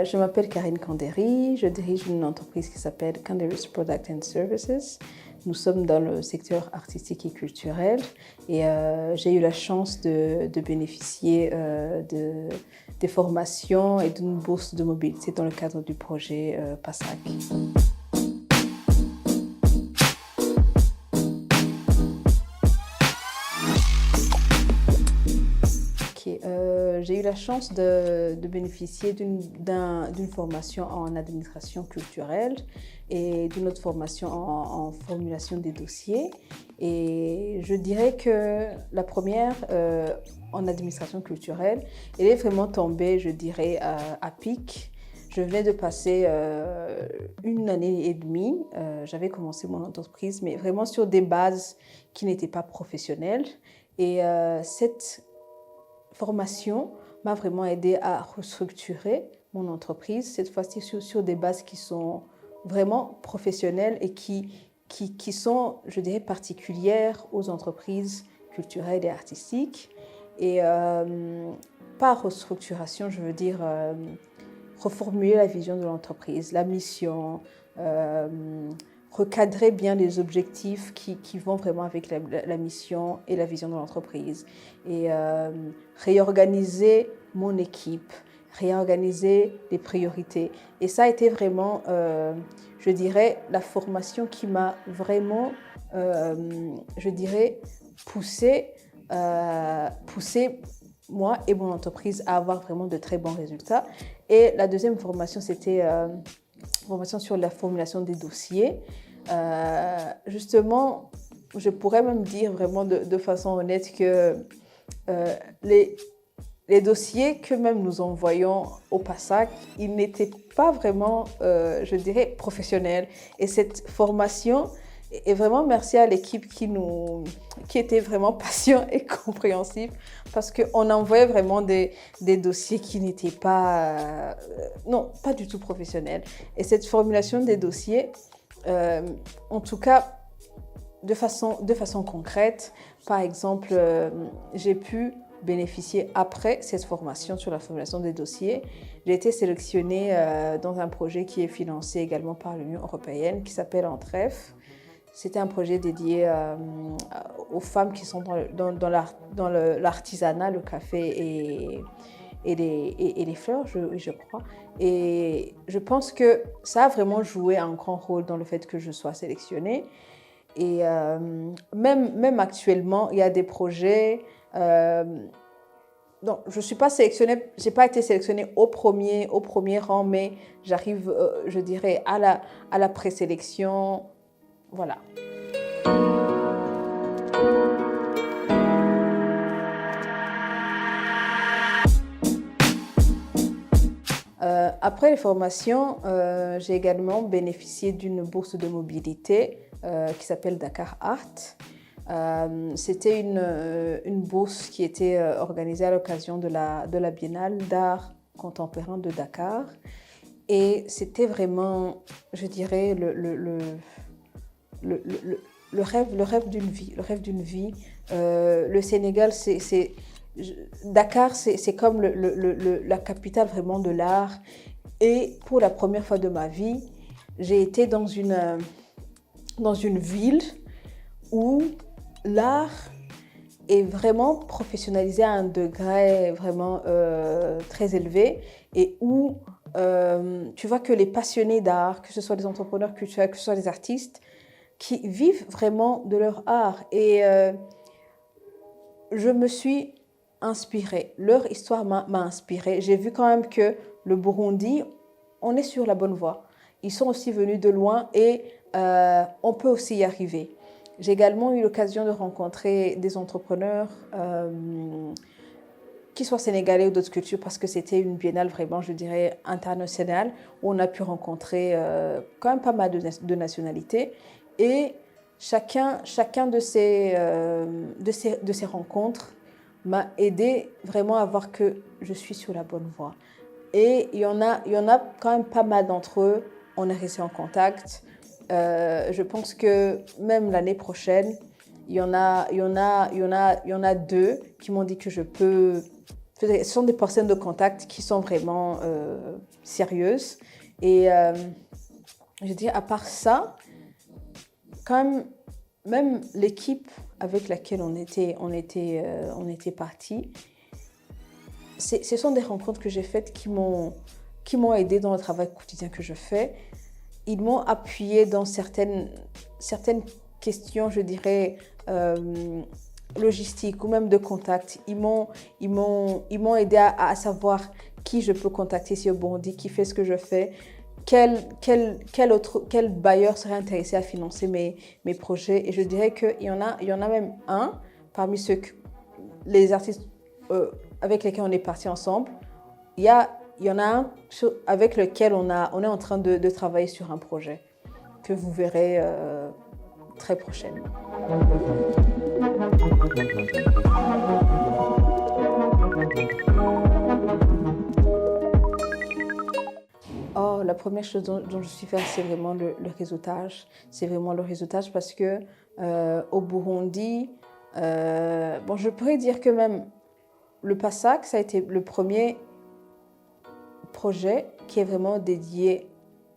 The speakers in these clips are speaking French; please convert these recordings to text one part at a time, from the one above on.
Je m'appelle Karine Kanderi, je dirige une entreprise qui s'appelle Kanderi's Product and Services. Nous sommes dans le secteur artistique et culturel et j'ai eu la chance de bénéficier des formations et d'une bourse de mobilité dans le cadre du projet PASSAC. J'ai eu la chance de bénéficier d'une formation en administration culturelle et d'une autre formation en formulation des dossiers. Et je dirais que la première, en administration culturelle, elle est vraiment tombée, je dirais, à pic. Je venais de passer une année et demie. J'avais commencé mon entreprise, mais vraiment sur des bases qui n'étaient pas professionnelles. Et cette formation m'a vraiment aidé à restructurer mon entreprise, cette fois-ci sur des bases qui sont vraiment professionnelles et qui sont, je dirais, particulières aux entreprises culturelles et artistiques. Et par restructuration, je veux dire reformuler la vision de l'entreprise, la mission, recadrer bien les objectifs qui vont vraiment avec la mission et la vision de l'entreprise. Et réorganiser mon équipe, réorganiser les priorités. Et ça a été vraiment, je dirais, la formation qui m'a vraiment, je dirais, poussé moi et mon entreprise à avoir vraiment de très bons résultats. Et la deuxième formation, c'était formation sur la formulation des dossiers. Justement, je pourrais même dire vraiment de façon honnête que les dossiers que même nous envoyons au PASSAC, ils n'étaient pas vraiment, je dirais, professionnels. Et cette formation, et vraiment merci à l'équipe qui était vraiment patient et compréhensif parce qu'on envoyait vraiment des dossiers qui n'étaient pas, non, pas du tout professionnels. Et cette formulation des dossiers, en tout cas, de façon concrète, par exemple, j'ai pu bénéficier après cette formation sur la formulation des dossiers. J'ai été sélectionnée dans un projet qui est financé également par l'Union européenne qui s'appelle Entref. C'était un projet dédié aux femmes qui sont dans l'artisanat, le café et les fleurs, je crois. Et je pense que ça a vraiment joué un grand rôle dans le fait que je sois sélectionnée. Et même actuellement, il y a des projets. Donc, je ne suis pas sélectionnée, je n'ai pas été sélectionnée au premier rang, mais j'arrive, je dirais, à la présélection. Voilà. Après les formations, j'ai également bénéficié d'une bourse de mobilité qui s'appelle Dakar Art. C'était une bourse qui était organisée à l'occasion de la Biennale d'art contemporain de Dakar. Et c'était vraiment, je dirais, le rêve d'une vie. Le Sénégal, Dakar, c'est comme la capitale vraiment de l'art. Et pour la première fois de ma vie, j'ai été dans une ville où l'art est vraiment professionnalisé à un degré vraiment très élevé et où tu vois que les passionnés d'art, que ce soit des entrepreneurs culturels, que ce soit des artistes, qui vivent vraiment de leur art. Et je me suis inspirée. Leur histoire m'a inspirée. J'ai vu quand même que le Burundi, on est sur la bonne voie. Ils sont aussi venus de loin et on peut aussi y arriver. J'ai également eu l'occasion de rencontrer des entrepreneurs, qu'ils soient sénégalais ou d'autres cultures, parce que c'était une biennale vraiment, je dirais, internationale, où on a pu rencontrer quand même pas mal de nationalités. Et chacun de ces rencontres m'a aidé vraiment à voir que je suis sur la bonne voie. Et il y en a quand même pas mal d'entre eux, on est resté en contact. Je pense que même l'année prochaine, il y en a deux qui m'ont dit que je peux. Ce sont des personnes de contact qui sont vraiment sérieuses. Et je dis, à part ça, quand même l'équipe avec laquelle on était partis, ce sont des rencontres que j'ai faites qui m'ont aidé dans le travail quotidien que je fais. Ils m'ont appuyé dans certaines questions, je dirais, logistiques ou même de contact. Ils m'ont aidé à savoir qui je peux contacter si au Burundi, qui fait ce que je fais, quel bailleur serait intéressé à financer mes projets. Et je dirais qu'il y en a même un parmi les artistes avec lesquels on est partis ensemble. Il y en a un avec lequel on est en train de travailler sur un projet que vous verrez très prochainement. Oh, la première chose dont je suis fière, c'est vraiment le réseautage. C'est vraiment le réseautage parce que au Burundi, je pourrais dire que même le PASAC, ça a été le premier projet qui est vraiment dédié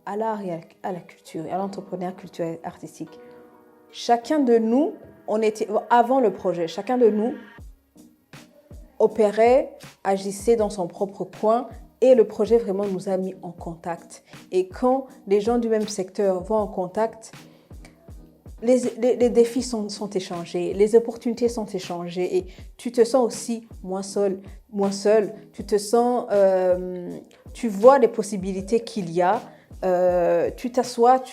à l'art et à la culture, et à l'entrepreneuriat culturel et artistique. Chacun de nous, avant le projet, chacun de nous opérait, agissait dans son propre coin, et le projet vraiment nous a mis en contact. Et quand les gens du même secteur vont en contact, les défis sont échangés, les opportunités sont échangées, et tu te sens aussi moins seul. Tu te sens, tu vois les possibilités qu'il y a. Tu t'assois,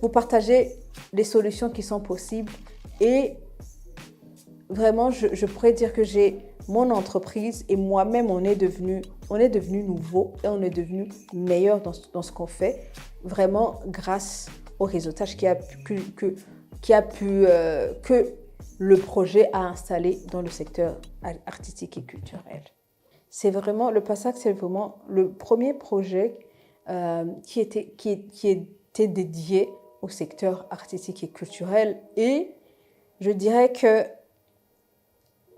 vous partagez les solutions qui sont possibles. Et vraiment, je pourrais dire que j'ai mon entreprise et moi-même, on est devenus nouveaux et on est devenus meilleurs dans ce qu'on fait, vraiment grâce au réseautage que le projet a installé dans le secteur artistique et culturel. Le PASAC, c'est vraiment le premier projet qui était dédié au secteur artistique et culturel. Et je dirais que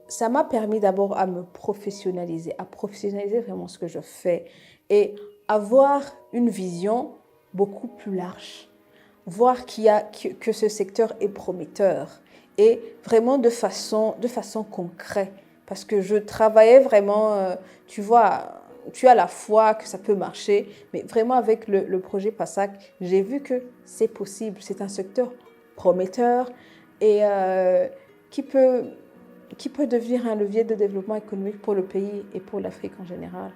ça m'a permis d'abord à me professionnaliser, à professionnaliser vraiment ce que je fais et avoir une vision beaucoup plus large, voir que ce secteur est prometteur et vraiment de façon concrète. Parce que je travaillais vraiment, tu vois, tu as la foi que ça peut marcher, mais vraiment avec le projet PASAC, j'ai vu que c'est possible. C'est un secteur prometteur et qui peut devenir un levier de développement économique pour le pays et pour l'Afrique en général.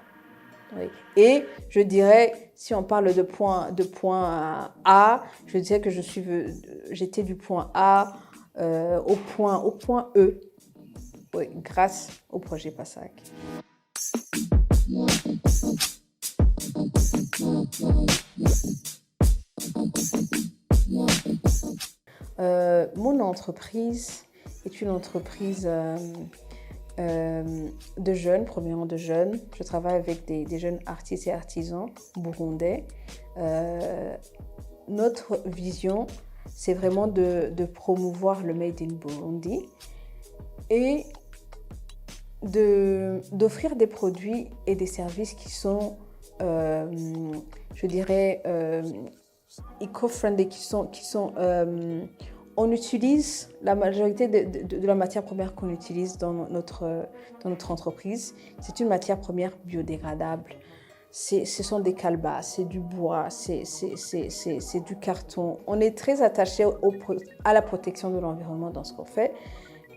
Oui. Et je dirais, si on parle de point A, je dirais que j'étais du point A au point E, oui, grâce au projet PASAC. Mon entreprise est une entreprise de jeunes, premièrement de jeunes. Je travaille avec des jeunes artistes et artisans burundais. Notre vision, c'est vraiment de promouvoir le Made in Burundi et d'offrir des produits et des services qui sont, je dirais, eco-friendly, on utilise la majorité de la matière première qu'on utilise dans notre entreprise. C'est une matière première biodégradable. Ce sont des calebasses, c'est du bois, c'est du carton. On est très attaché à la protection de l'environnement dans ce qu'on fait.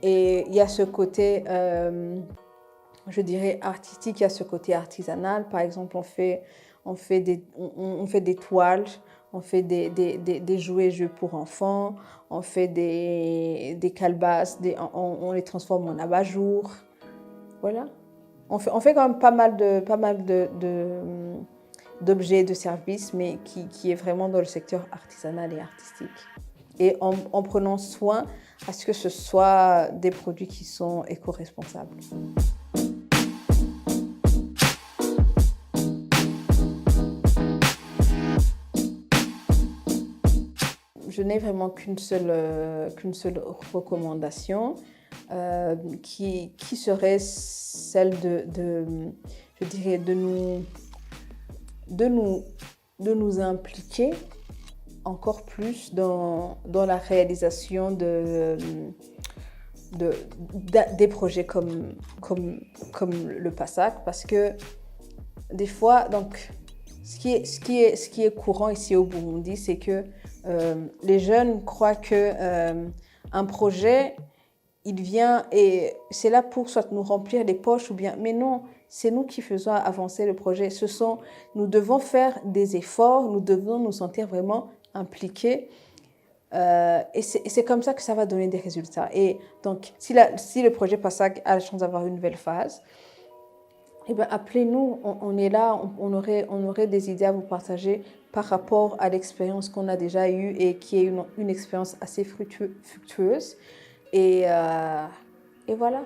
Et il y a ce côté, je dirais, artistique, il y a ce côté artisanal. Par exemple, on fait des toiles, on fait des jouets-jeux pour enfants, on fait des calebasses, on les transforme en abat-jour. Voilà. On fait quand même pas mal d'objets, de services, mais qui est vraiment dans le secteur artisanal et artistique. Et en prenant soin à ce que ce soit des produits qui sont éco-responsables. Je n'ai vraiment qu'une seule recommandation qui serait celle je dirais de nous impliquer encore plus dans la réalisation des projets comme le PASAC, parce que des fois, donc, ce qui est courant ici au Burundi, c'est que les jeunes croient que un projet, il vient et c'est là pour soit nous remplir les poches ou bien, mais non, c'est nous qui faisons avancer le projet. Nous devons faire des efforts, nous devons nous sentir vraiment impliqués. Et c'est comme ça que ça va donner des résultats. Et donc, si le projet PASAC a la chance d'avoir une nouvelle phase, eh bien, appelez-nous, on est là, on aurait des idées à vous partager par rapport à l'expérience qu'on a déjà eue et qui est une expérience assez fructueuse. Et voilà.